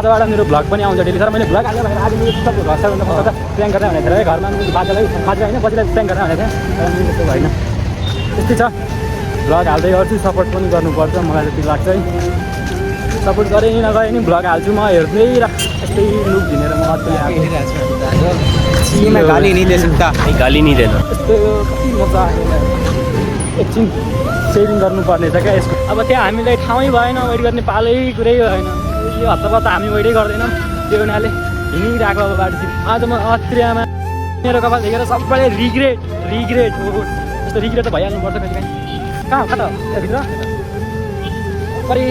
आजबाट मेरो भ्लग पनि आउँछ डेली। तर मैले भ्लग हाल्यो भनेर आज मेरो सबको घर सबैभन्दा फर्स्ट प्र्याङ्क गरेर भनेको थिएँ। घरमा बाजेलाई होइन बजीलाई प्र्याङ्क गरेर भनेको थिएँ। तर मैले त्यस्तो भएन। त्यस्तै छ, भ्लग हाल्दै गर्छु, सपोर्ट पनि गर्नुपर्छ मलाई जति लाग्छ है। सपोर्ट गरेँ नि नगरे नि भ्लग हाल्छु म, हेर्दै यस्तै लुक झिनेर म गाली नहीं दे सकता, गाली नहीं देना। यस्तो कति मजा आयो। एकछिन सेभिङ गर्नुपर्ने छ क्या यसको। अब त्यहाँ हामीलाई ठाउँै भएन, वेट गर्ने पालै कुरै भएन। यो हप्ताबाट हामी वेटै गर्दैनौँ, त्यो हुनाले हिँडिरहेको अब बाटोतिर। आज म अत्रियामा मेरो कपाल देखेर सबैले रिग्रेट हो। यस्तो रिग्रेट त भइहाल्नुपर्छ कहिले काहीँ। कहाँ कता त्यहाँभित्र परि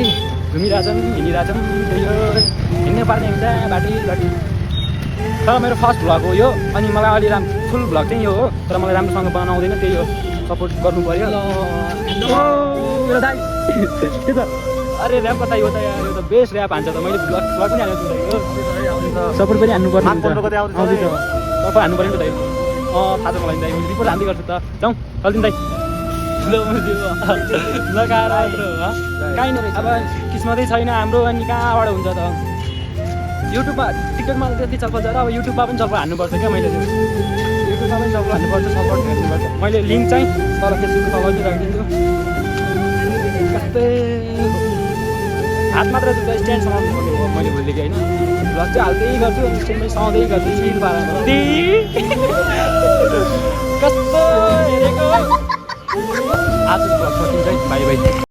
घुमिरहेछौँ हिँडिरहेछौँ, त्यही हो हिँड्नै पर्ने हुन्छ बाटो। तर मेरो फर्स्ट भ्लग हो यो, अनि मलाई अलि फुल भ्लग चाहिँ यो हो। तर मलाई राम्रोसँग बनाउँदैन, त्यही हो, सपोर्ट गर्नु पऱ्यो। दाइ के त अरे ऱ्याप कता यो त बेस्ट ऱ्याप हान्छ त। मैले भ्लग पनि हालेको छु, सपोर्ट पनि हान्नुपर्ने हुन्छ। आउँदैछ तपाईँ हान्नु पऱ्यो नि त दाइ। थाहा छ मलाई दाइ, मैले रिपोर्ट हान्दै गर्छु त। जाउँ चल्दिनु दाइ। लगाएर काहीँ नै अब किस्मतै छैन हाम्रो, अनि कहाँबाट हुन्छ त। युट्युबमा टिकटकमा त्यति चलफल छ र अब युट्युबमा पनि चलफल हान्नुपर्छ क्या। मैले युट्युबमा पनि चलफल हान्नुपर्छ, सपोर्ट हेर्नुपर्छ। मैले लिङ्क चाहिँ तल फेसबुकको तल चाहिँ राखिदिन्छु। कस्तै हात मात्र स्ट्यान्ड समाउनु पर्ने हो मैले भोलिदेखि होइन। भ्लग चाहिँ हाल्दै गर्छु, स्ट्यान्डमै समाउँदै गर्छु, सिल पारेर कस्तो हेरेको। आज भ्लग सकिन्छ है, बाई बाई।